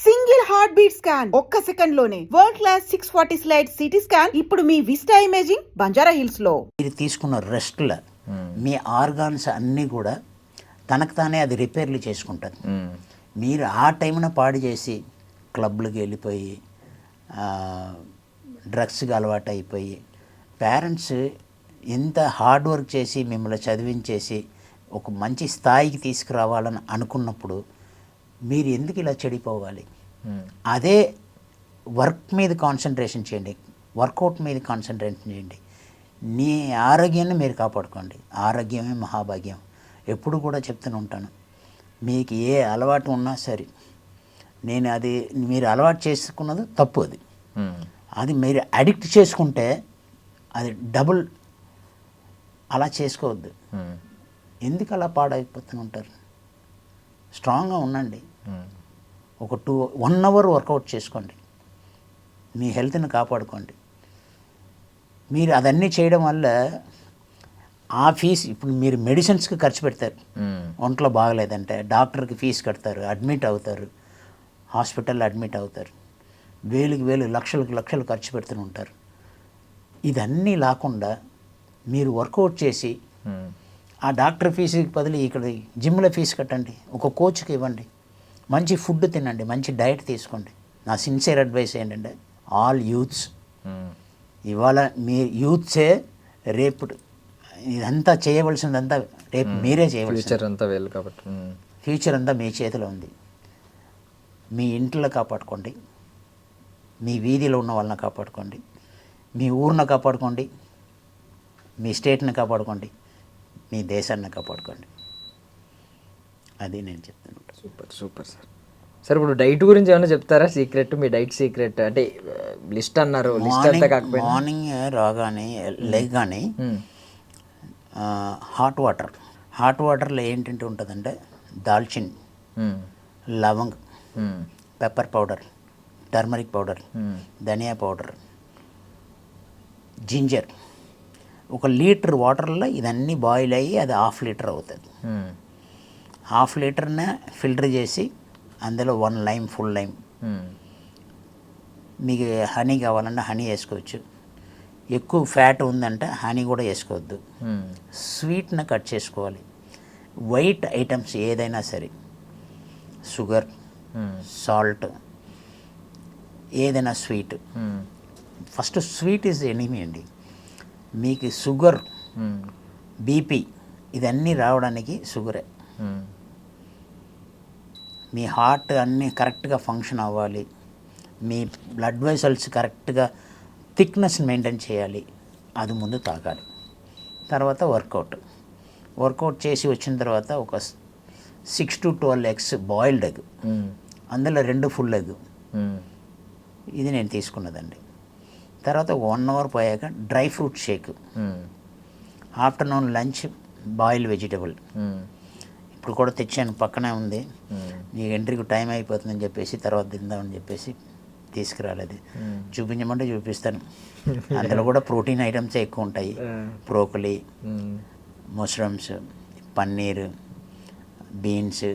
Single heart beat scan ఒక్క second లోనే world class 640 slide CT scan ఇప్పుడు మీ vista imaging Banjara hills లో. మీరు తీసుకున్న రెస్ట్ల మీ ఆర్గాన్స్ అన్నీ కూడా తనకు తానే అది రిపేర్లు చేసుకుంటుంది. మీరు ఆ టైంన పాడు చేసి క్లబ్లకు వెళ్ళిపోయి డ్రగ్స్కి అలవాటు అయిపోయి పేరెంట్స్ ఎంత హార్డ్ వర్క్ చేసి మిమ్మల్ని చదివించేసి ఒక మంచి స్థాయికి తీసుకురావాలని అనుకున్నప్పుడు మీరు ఎందుకు ఇలా చెడిపోవాలి? అదే వర్క్ మీద కాన్సన్ట్రేషన్ చేయండి, వర్కౌట్ మీద కాన్సన్ట్రేషన్ చేయండి. నీ ఆరోగ్యాన్ని మీరు కాపాడుకోండి. ఆరోగ్యమే మహాభాగ్యం. ఎప్పుడు కూడా చెప్తూనే ఉంటాను, మీకు ఏ అలవాటు ఉన్నా సరే, నేను అది మీరు అలవాటు చేసుకున్నది తప్పు. అది మీరు అడిక్ట్ చేసుకుంటే అది డబుల్. అలా చేసుకోవద్దు. ఎందుకు అలా పాడైపోతూ ఉంటారు? స్ట్రాంగ్గా ఉండండి. ఒక 1 అవర్ వర్కౌట్ చేసుకోండి, మీ హెల్త్ని కాపాడుకోండి. మీరు అదన్నీ చేయడం వల్ల ఆ ఫీజు ఇప్పుడు మీరు మెడిసిన్స్కి ఖర్చు పెడతారు. ఒంట్లో బాగలేదంటే డాక్టర్కి ఫీజు కడతారు, అడ్మిట్ అవుతారు, హాస్పిటల్లో అడ్మిట్ అవుతారు, వేలు లక్షలు ఖర్చు పెడుతూ ఉంటారు. ఇదన్నీ లేకుండా మీరు వర్కౌట్ చేసి ఆ డాక్టర్ ఫీజుకి బదులు ఇక్కడ జిమ్లో ఫీజు కట్టండి, ఒక కోచ్కి ఇవ్వండి, మంచి ఫుడ్ తినండి, మంచి డైట్ తీసుకోండి. నా సిన్సియర్ అడ్వైస్ ఏంటంటే ఆల్ యూత్స్, ఇవాళ మీ యూత్సే రేపు ఇదంతా చేయవలసిందంతా రేపు మీరే చేయవలసింది. ఫ్యూచర్ అంతా మీ చేతిలో ఉంది. మీ ఇంట్లో కాపాడుకోండి, మీ వీధిలో ఉన్న వాళ్ళని కాపాడుకోండి, మీ ఊరిని కాపాడుకోండి, మీ స్టేట్ని కాపాడుకోండి, మీ దేశాన్ని కాపాడుకోండి. అది నేను చెప్తాను. Super sir. ఇప్పుడు డైట్ గురించి ఏమైనా చెప్తారా? సీక్రెట్, మీ డైట్ సీక్రెట్ అంటే లిస్ట్ అన్నారు. మార్నింగ్ రాగానే లేగానే హాట్ వాటర్లో ఏంటంటే ఉంటుందంటే దాల్చిన్, లవంగ్, పెప్పర్ పౌడర్, టర్మరిక్ పౌడర్, ధనియా పౌడర్, జింజర్. 1 లీటర్ వాటర్లో ఇదన్నీ బాయిల్ అయ్యి అది 1/2 లీటర్ అవుతుంది. 1/2 లీటర్నే ఫిల్టర్ చేసి అందులో 1 లైమ్, ఫుల్ లైమ్. మీకు హనీ కావాలంటే హనీ వేసుకోవచ్చు. ఎక్కువ ఫ్యాట్ ఉందంటే హనీ కూడా వేసుకోవద్దు. స్వీట్ని కట్ చేసుకోవాలి. వైట్ ఐటమ్స్ ఏదైనా సరే, షుగర్, సాల్ట్, ఏదైనా sweet. First sweet is enemy అండి. మీకు షుగర్, బీపీ ఇదన్నీ రావడానికి షుగరే. మీ హార్ట్ అన్నీ కరెక్ట్గా ఫంక్షన్ అవ్వాలి, మీ బ్లడ్ వెసల్స్ కరెక్ట్గా థిక్నెస్ మెయింటైన్ చేయాలి, అది ముందు తాగాలి. తర్వాత వర్కౌట్ చేసి వచ్చిన తర్వాత ఒక 6 to 12 ఎగ్స్ బాయిల్డ్ ఎగ్, అందులో 2 ఫుల్ ఎగ్. ఇది నేను తీసుకున్నదండి. తర్వాత 1 అవర్ పోయాక dry fruit shake. Afternoon lunch boiled vegetable. ఇప్పుడు కూడా తెచ్చాను, పక్కనే ఉంది. నీకు ఎంట్రీకి టైం అయిపోతుందని చెప్పేసి తర్వాత తిందామని చెప్పేసి తీసుకురాలేదు. చూపించమంటే చూపిస్తాను. అందులో కూడా ప్రోటీన్ ఐటమ్సే ఎక్కువ ఉంటాయి. Broccoli, mushrooms, paneer, beans,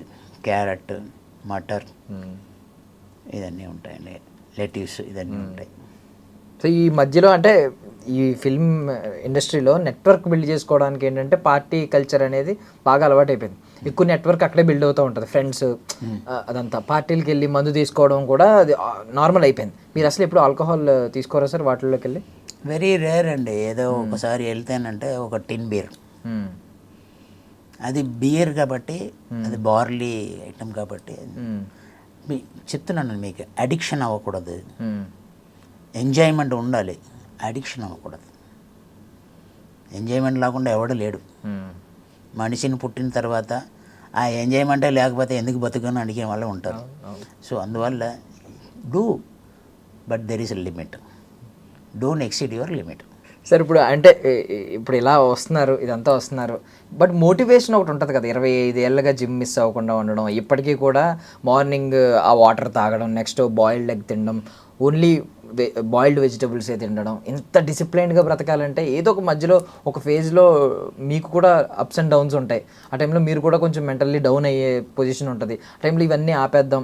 carrot, matar, ఇవన్నీ ఉంటాయండి. లెట్యూస్ ఇవన్నీ ఉంటాయి. సో ఈ మధ్యలో అంటే ఈ ఫిల్మ్ ఇండస్ట్రీలో నెట్వర్క్ బిల్డ్ చేసుకోవడానికి ఏంటంటే పార్టీ కల్చర్ అనేది బాగా అలవాటు అయిపోయింది. ఎక్కువ నెట్వర్క్ అక్కడే బిల్డ్ అవుతూ ఉంటుంది. ఫ్రెండ్స్ అదంతా పార్టీలకి వెళ్ళి మందు తీసుకోవడం కూడా అది నార్మల్ అయిపోయింది. మీరు అసలు ఎప్పుడు ఆల్కహాల్ తీసుకోరా సార్ వాటిల్లోకి వెళ్ళి? వెరీ రేర్ అండి. ఏదో ఒకసారి వెళ్తేనంటే ఒక టిన్ బీర్. అది బియర్ కాబట్టి, అది బార్లీ ఐటమ్ కాబట్టి చెప్తున్నాను మీకు, అడిక్షన్ అవ్వకూడదు. ఎంజాయ్మెంట్ ఉండాలి, అడిక్షన్ అవ్వకూడదు. ఎంజాయ్మెంట్ లేకుండా ఎవడు లేడు. మనిషిని పుట్టిన తర్వాత ఆ ఎంజాయ్మెంటే లేకపోతే ఎందుకు బతుకని అడిగే వాళ్ళు ఉంటారు. సో అందువల్ల do, but there is a limit. Don't exceed your limit. Sir ఇప్పుడు అంటే ఇప్పుడు ఇలా వస్తున్నారు, ఇదంతా వస్తున్నారు, బట్ మోటివేషన్ ఒకటి ఉంటుంది కదా. 25 ఏళ్ళగా జిమ్ మిస్ అవ్వకుండా ఉండడం, ఇప్పటికీ కూడా మార్నింగ్ ఆ వాటర్ తాగడం, నెక్స్ట్ బాయిల్డ్ ఎగ్ తినడం, ఓన్లీ బాయిల్డ్ వెజిటబుల్సే తినడం, ఇంత డిసిప్లైన్డ్గా బ్రతకాలంటే ఏదో ఒక మధ్యలో ఒక ఫేజ్లో మీకు కూడా అప్స్ అండ్ డౌన్స్ ఉంటాయి. ఆ టైంలో మీరు కూడా కొంచెం మెంటల్లీ డౌన్ అయ్యే పొజిషన్ ఉంటుంది. ఆ టైంలో ఇవన్నీ ఆపేద్దాం,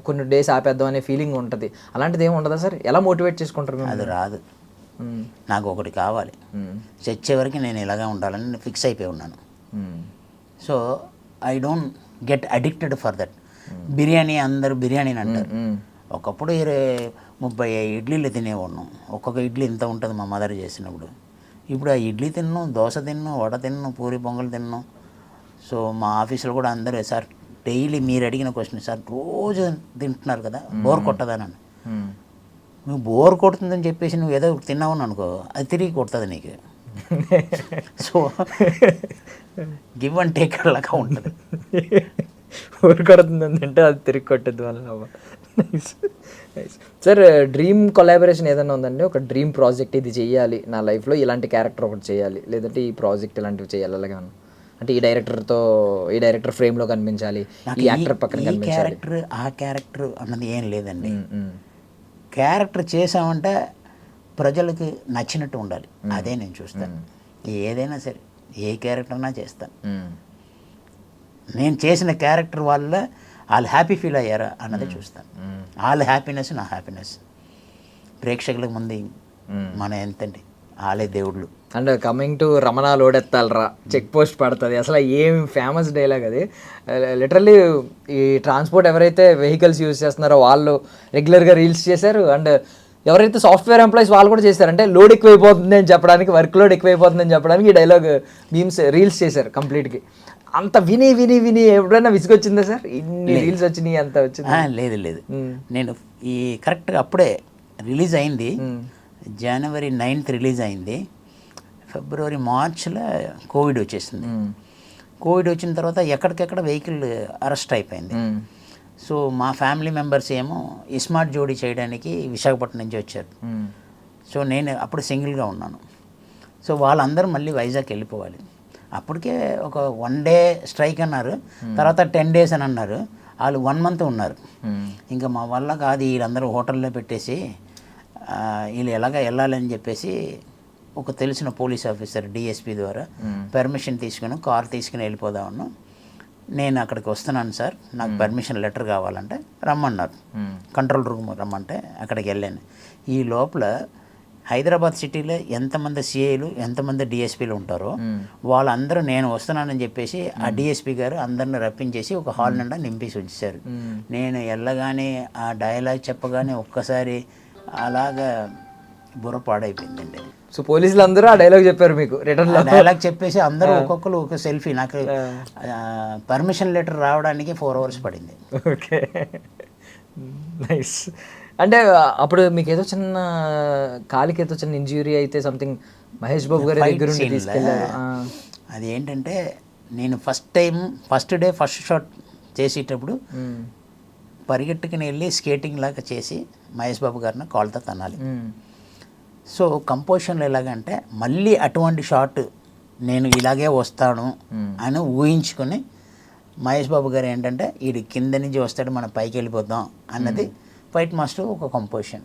కొన్ని డేస్ ఆపేద్దాం అనే ఫీలింగ్ ఉంటుంది, అలాంటిది ఏమి ఉండదా సార్? ఎలా మోటివేట్ చేసుకుంటారు మీరు? అది రాదు. నాకు ఒకటి కావాలి, చచ్చే వరకు నేను ఇలాగా ఉండాలని ఫిక్స్ అయిపోయి ఉన్నాను. So I don't get addicted for that. Biryani అందరూ బిర్యానీ అంటారు. ఒకప్పుడు 30 ఇడ్లీలు తినేవాడిను. ఒక్కొక్క ఇడ్లీ ఇంత ఉంటుంది మా మదర్ చేసినప్పుడు. ఇప్పుడు ఆ ఇడ్లీ తిన్నాను, దోశ తిన్నాను, వడ తిన్నాను, పూరి పొంగల్ తిన్నాను. సో మా ఆఫీసులో కూడా అందరూ సార్ డైలీ మీరు అడిగిన క్వశ్చన్ సార్ రోజు తింటున్నారు కదా, బోర్ కొట్టదానని. నువ్వు బోర్ కొడుతుందని చెప్పేసి నువ్వు ఏదో తిన్నావు అనుకో, అది తిరిగి కొడుతుంది నీకు. సో గివ్ అండ్ టేక్ లాగా ఉంటుంది. ఊరు కొడుతుందని తింటే అది తిరిగి కొట్టద్దు వల్ల. సార్ డ్రీమ్ కొలాబరేషన్ ఏదైనా ఉందండి? ఒక డ్రీమ్ ప్రాజెక్ట్, ఇది చేయాలి నా లైఫ్లో, ఇలాంటి క్యారెక్టర్ ఒకటి చేయాలి, లేదంటే ఈ ప్రాజెక్ట్ ఇలాంటివి చేయాలి అలాగే ఉన్నా అంటే ఈ డైరెక్టర్ ఫ్రేమ్లో కనిపించాలి, ఈ యాక్టర్ పక్కన కనిపించాలి, క్యారెక్టర్ ఆ క్యారెక్టర్ అన్నది ఏం లేదండి. క్యారెక్టర్ చేసామంటే ప్రజలకు నచ్చినట్టు ఉండాలి, అదే నేను చూస్తాను. ఏదైనా సరే ఏ క్యారెక్టర్ అయినా చేస్తాను. నేను చేసిన క్యారెక్టర్ వల్ల వాళ్ళు హ్యాపీ ఫీల్ అయ్యారా అన్నది చూస్తాను. వాళ్ళ హ్యాపీనెస్ నా హ్యాపీనెస్. ప్రేక్షకులకు ముందు మనం ఎంతండి, వాళ్ళే దేవుళ్ళు. అండ్ కమింగ్ టు రమణ లోడెత్తాలరా చెక్ పోస్ట్ పడుతుంది, అసలు ఏం ఫేమస్ డైలాగ్ అది. లిటరల్లీ ఈ ట్రాన్స్పోర్ట్ ఎవరైతే వెహికల్స్ యూజ్ చేస్తున్నారో వాళ్ళు రెగ్యులర్గా రీల్స్ చేశారు, అండ్ ఎవరైతే సాఫ్ట్వేర్ ఎంప్లాయీస్ వాళ్ళు కూడా చేశారు. అంటే లోడ్ ఎక్కువైపోతుంది అని చెప్పడానికి, వర్క్ లోడ్ ఎక్కువైపోతుంది అని చెప్పడానికి ఈ డైలాగ్ మీమ్స్ రీల్స్ చేశారు కంప్లీట్గా. అంత విని విని విని ఎప్పుడైనా విసుగొచ్చిందా సార్? ఇన్ని రీల్స్ వచ్చినాయి అంత వచ్చింది? లేదు లేదు, నేను ఈ కరెక్ట్గా అప్పుడే రిలీజ్ అయింది. జనవరి 9th రిలీజ్ అయింది. ఫిబ్రవరి మార్చ్లో కోవిడ్ వచ్చేసింది. కోవిడ్ వచ్చిన తర్వాత ఎక్కడికెక్కడ వెహికల్ అరెస్ట్ అయిపోయింది. సో మా ఫ్యామిలీ మెంబర్స్ ఏమో ఇస్మార్ట్ జోడీ చేయడానికి విశాఖపట్నం నుంచి వచ్చారు. సో నేను అప్పుడు సింగిల్గా ఉన్నాను. సో వాళ్ళందరూ మళ్ళీ వైజాగ్ వెళ్ళిపోవాలి. అప్పటికే ఒక 1 day స్ట్రైక్ అన్నారు, తర్వాత 10 days అని అన్నారు. వాళ్ళు 1 month ఉన్నారు. ఇంకా మా వల్ల కాదు, వీళ్ళందరూ హోటల్లో పెట్టేసి వీళ్ళు ఎలాగ వెళ్ళాలని చెప్పేసి ఒక తెలిసిన పోలీస్ ఆఫీసర్ డిఎస్పీ ద్వారా పర్మిషన్ తీసుకుని కార్ తీసుకుని వెళ్ళిపోదామను. నేను అక్కడికి వస్తున్నాను సార్, నాకు పర్మిషన్ లెటర్ కావాలంటే రమ్మన్నారు. కంట్రోల్ రూమ్ రమ్మంటే అక్కడికి వెళ్ళాను. ఈ లోపల హైదరాబాద్ సిటీలో ఎంతమంది సిఐలు ఎంతమంది డిఎస్పీలు ఉంటారో వాళ్ళందరూ నేను వస్తున్నానని చెప్పేసి ఆ డిఎస్పీ గారు అందరిని రప్పించేసి ఒక హాల్ నిండా నింపేసి వచ్చేసారు. నేను వెళ్ళగానే ఆ డైలాగ్ చెప్పగానే ఒక్కసారి అలాగా బుర్ర పాడైపోయిందండి. సో పోలీసులు అందరూ ఆ డైలాగ్ చెప్పారు మీకు రిటర్న్ డైలాగ్ చెప్పేసి అందరూ ఒక్కొక్కరు ఒక సెల్ఫీ. నాకు పర్మిషన్ లెటర్ రావడానికి 4 hours పడింది. Okay, nice. అంటే అప్పుడు మీకు ఏదో చిన్న కాలికి ఏదో చిన్న ఇంజ్యూరీ అయితే సంథింగ్ మహేష్ బాబు గారి దగ్గర నుండి తీసుకెళ్ళారు. అది ఏంటంటే నేను ఫస్ట్ డే ఫస్ట్ షాట్ చేసేటప్పుడు పరిగెట్టుకుని వెళ్ళి స్కేటింగ్ లాగా చేసి మహేష్ బాబు గారిని కాల్తో తనాలి. సో కంపోజిషన్లో ఎలాగంటే మళ్ళీ అటువంటి షాట్ నేను ఇలాగే వస్తాను అని ఊహించుకొని మహేష్ బాబు గారు ఏంటంటే వీడి కింద నుంచి వస్తాడు మనం పైకి వెళ్ళిపోద్దాం అన్నది ఫైట్ మాస్టర్ ఒక కంపోజిషన్.